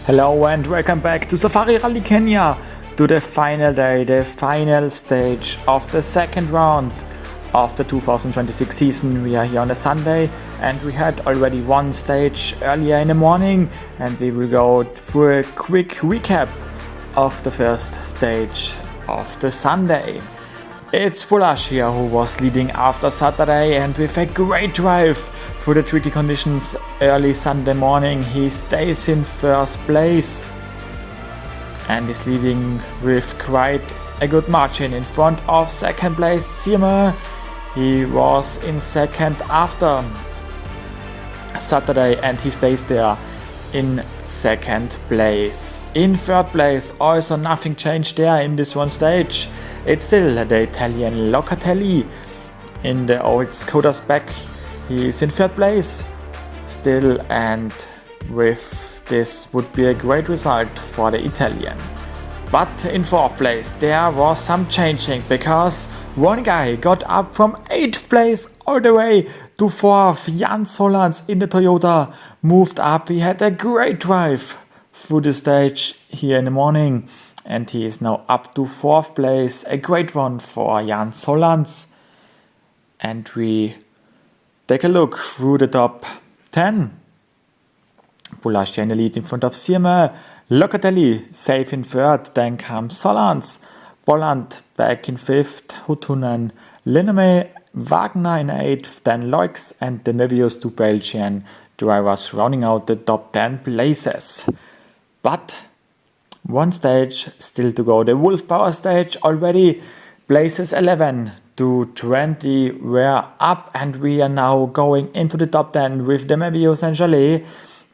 Hello and welcome back to Safari Rally Kenya, to the final day, the final stage of the second round of the 2026 season. We are here on a Sunday and we had already one stage earlier in the morning, and we will go through a quick recap of the first stage of the Sunday. It's Croatia who was leading after Saturday, and with a great drive through the tricky conditions early Sunday morning, he stays in first place and is leading with quite a good margin in front of second place Sima. He was in second after Saturday and he stays there in second place. In third place, also nothing changed there in this one stage. It's still the Italian Locatelli in the old Skoda spec. He is in third place still, and with this would be a great result for the Italian. But in fourth place there was some changing, because one guy got up from 8th place all the way to 4th. Jan Solans in the Toyota moved up. He had a great drive through the stage here in the morning, and he is now up to 4th place. A great one for Jan Solans. And we take a look through the top 10. Pulascia in the lead in front of Sirma. Locatelli safe in third, then comes Solans. Bolland back in fifth, Hutunen, Liname, Wagner in eighth, then Loix and the Mevius, two Belgian drivers rounding out the top 10 places. But one stage still to go. The Wolf Power stage already. Places 11 to 20 were up, and we are now going into the top 10 with the Mevius and Jallet.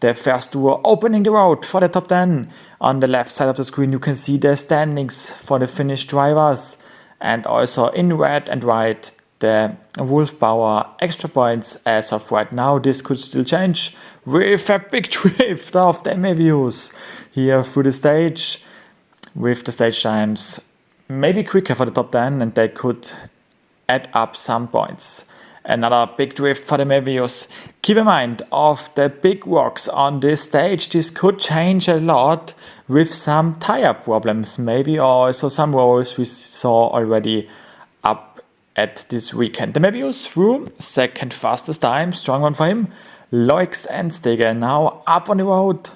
The first duo opening the road for the top 10. On the left side of the screen you can see the standings for the Finnish drivers, and also in red and white the Wolf Power extra points as of right now. This could still change with a big drift of the Mevius here through the stage, with the stage times maybe quicker for the top 10, and they could add up some points. Another big drift for the Mevius. Keep in mind of the big rocks on this stage. This could change a lot with some tire problems, maybe also some rolls we saw already up at this weekend. The Mevius through second fastest time, strong one for him. Loix and Steger now up on the road.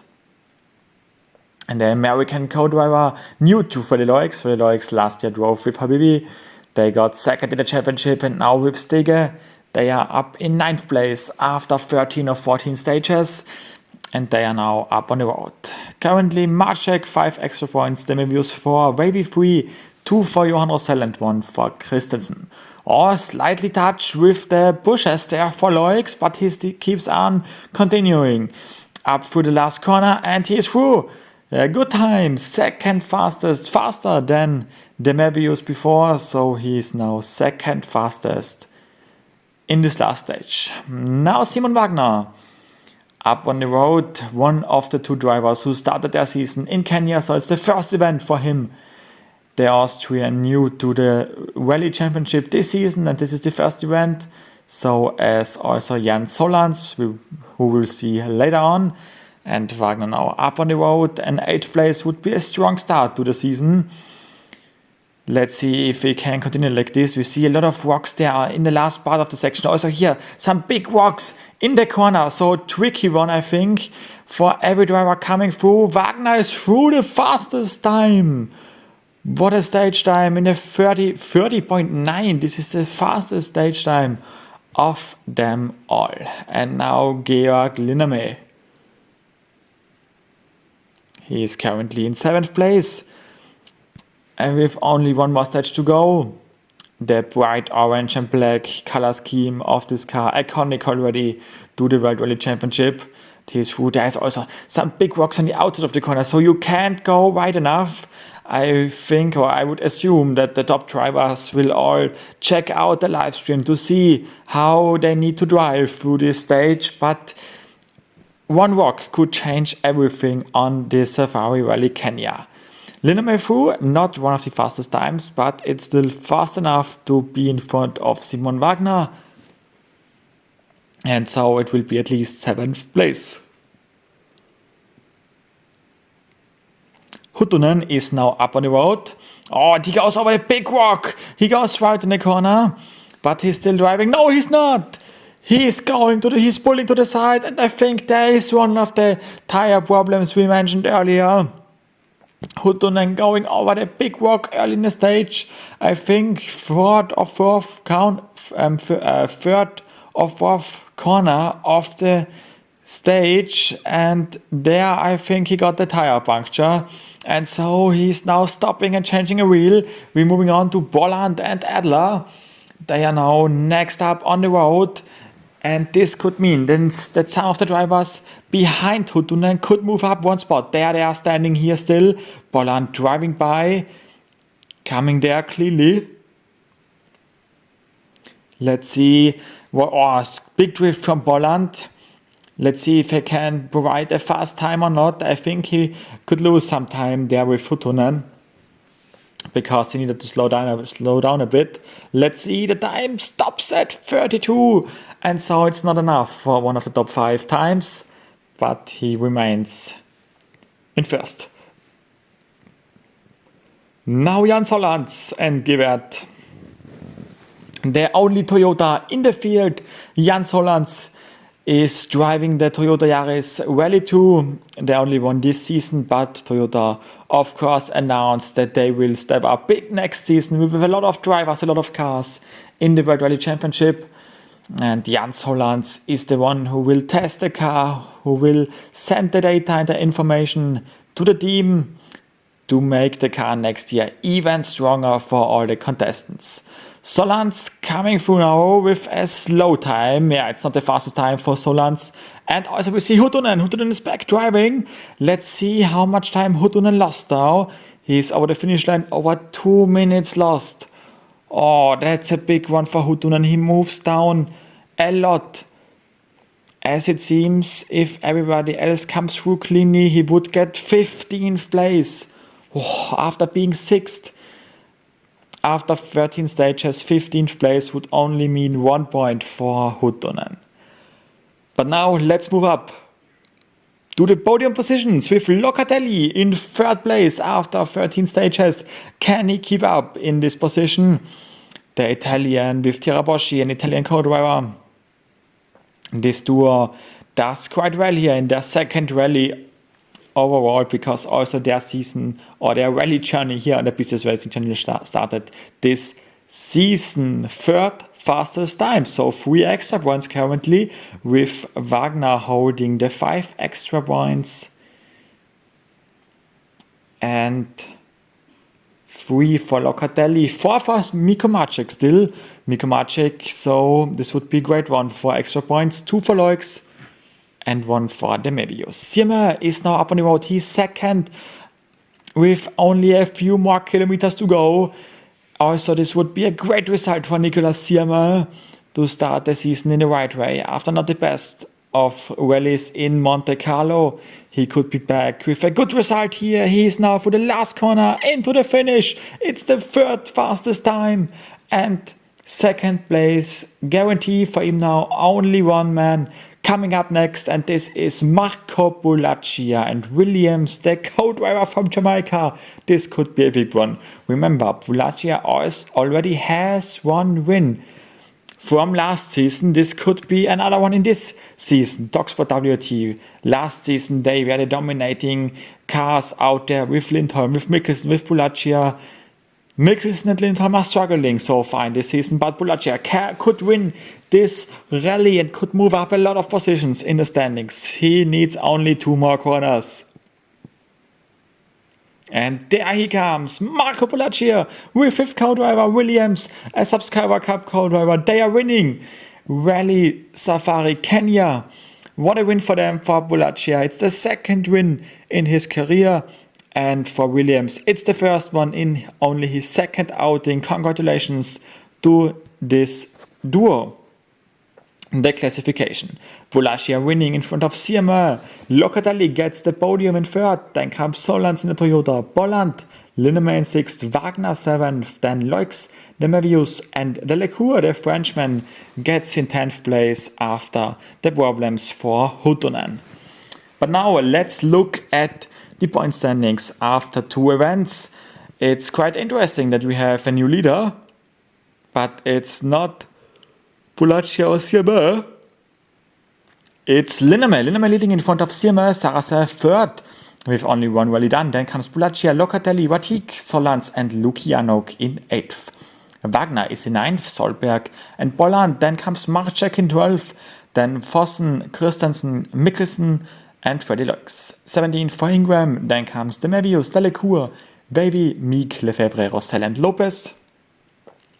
And the American co-driver, new to for the Loix. For the Loix last year drove with Habibi. They got second in the championship, and now with Steger they are up in 9th place after 13 or 14 stages, and they are now up on the road. Currently Marcek 5 extra points, the Mevius 4, Wavy 3, 2 for Johan Rosell and 1 for Christensen. Or slightly touch with the bushes there for Loix, but he keeps on continuing up through the last corner, and he is through. A good time, second fastest, faster than the Mevius before, so he is now second fastest in this last stage. Now Simon Wagner up on the road, one of the two drivers who started their season in Kenya, so it's the first event for him. The Austrian new to the Rally Championship this season, and this is the first event, so as also Jan Solans, who we'll see later on. And Wagner now up on the road, and 8th place would be a strong start to the season. Let's see if we can continue like this. We see a lot of rocks there in the last part of the section. Also here, some big rocks in the corner. So tricky one, I think, for every driver coming through. Wagner is through the fastest time. What a stage time in a 30.9. This is the fastest stage time of them all. And now Georg Liname. He is currently in 7th place. And with only one more stage to go. The bright orange and black color scheme of this car, iconic already to the World Rally Championship. He's through. There is also some big rocks on the outside of the corner, so you can't go wide enough. I think, or I would assume, that the top drivers will all check out the live stream to see how they need to drive through this stage. But one rock could change everything on the Safari Rally Kenya. Liname through, not one of the fastest times, but it's still fast enough to be in front of Simon Wagner. And so it will be at least 7th place. Huttunen is now up on the road. Oh, and he goes over the big rock. He goes right in the corner, but he's still driving. No, he's not. He's pulling to the side, and I think there is one of the tire problems we mentioned earlier. Huttunen going over the big rock early in the stage. I think third or fourth corner of the stage, and there I think he got the tire puncture, and so he's now stopping and changing a wheel. We're moving on to Bolland and Adler. They are now next up on the road, and this could mean then that some of the drivers behind Huttunen could move up one spot. There they are standing here still. Bolland driving by, coming there clearly. Let's see. Big drift from Bolland. Let's see if he can provide a fast time or not. I think he could lose some time there with Huttunen, because he needed to slow down a bit. Let's see, the time stops at 32, and so it's not enough for one of the top 5 times, but he remains in first. Now Jens Hollands and Givert, the only Toyota in the field. Jens Hollands is driving the Toyota Yaris Rally 2, the only one this season, but Toyota of course announced that they will step up big next season with a lot of drivers, a lot of cars in the World Rally Championship. And Jens Hollands is the one who will test the car, who will send the data and the information to the team to make the car next year even stronger for all the contestants. Solans coming through now with a slow time. Yeah, it's not the fastest time for Solans. And also we see Huttunen. Huttunen is back driving. Let's see how much time Huttunen lost now. He's over the finish line, over 2 minutes lost. Oh, that's a big one for Huttunen. He moves down a lot. As it seems, if everybody else comes through cleanly, he would get 15th place. Oh, after being 6th. After 13 stages, 15th place would only mean 1 point for Huttunen. But now let's move up to the podium positions with Locatelli in 3rd place after 13 stages. Can he keep up in this position? The Italian with Tiraboschi, an Italian co-driver. This duo does quite well here in their 2nd rally overall, because also their season or their rally journey here on the PCS Racing Channel started this season. 3rd fastest time, so 3 extra points currently, with Wagner holding the 5 extra points and 3 for Locatelli, 4 for Mikko Maciek still. Mikko Maciek, so this would be a great one for extra points. 2 for Loix and 1 for Demevius. Siermer is now up on the road. He's 2nd with only a few more kilometers to go. Also, this would be a great result for Nicolas Siermer to start the season in the right way. After not the best of rallies in Monte Carlo, he could be back with a good result here. He is now for the last corner into the finish. It's the 3rd fastest time and 2nd place guarantee for him now. Only one man coming up next, and this is Marco Bulaccia and Williams, the co-driver from Jamaica. This could be a big one. Remember, Bulaccia already has 1 win from last season. This could be another one in this season. Talksport WT. Last season they were the dominating cars out there with Lindholm, with Mikkelsen, with Bulaccia. Mikkelsen and Lindholm are struggling so far in this season, but Bulaccia could win this rally and could move up a lot of positions in the standings. He needs only 2 more corners. And there he comes, Marco Bulaccia with 5th co-driver Williams, a Subscriber Cup co-driver. They are winning Rally Safari Kenya. What a win for them, for Bulaccia. It's the 2nd win in his career. And for Williams, it's the 1st one in only his 2nd outing. Congratulations to this duo. The classification. Bulaccia winning in front of Siermer. Locatelli gets the podium in 3rd. Then comes Solans in the Toyota. Bolland, Linnemann 6th. Wagner 7th. Then Loix, Demevius, and Delecour, the Frenchman, gets in 10th place after the problems for Huttunen. But now let's look at the point standings after 2 events. It's quite interesting that we have a new leader, but it's not Croatia or Sirma. It's Liname. Liname leading in front of Sirma, Sarasa third with only 1 rally done. Then comes Croatia, Locatelli, Watik, Solans and Lukianok in 8th. Wagner is in 9th, Solberg and Bolland. Then comes Marcek in 12th. Then Fossen, Christensen, Mikkelsen and Freddy Loix. 17th for Ingram. Then comes Demevius, Delecour, Baby, Meek, Lefebvre, Rossell and Lopez.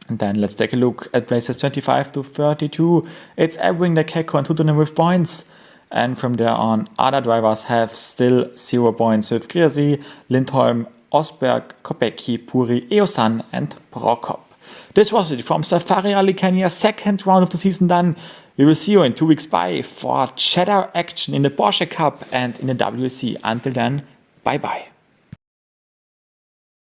And then let's take a look at places 25 to 32. It's Ebring, Keko and Tutunen with points. And from there on, other drivers have still 0 points with Griersi, Lindholm, Osberg, Kopecky, Puri, Eosan and Prokop. This was it from Safari Rally Kenya, second round of the season done. We will see you in 2 weeks' bye for cheddar action in the Porsche Cup and in the WRC. Until then, bye bye.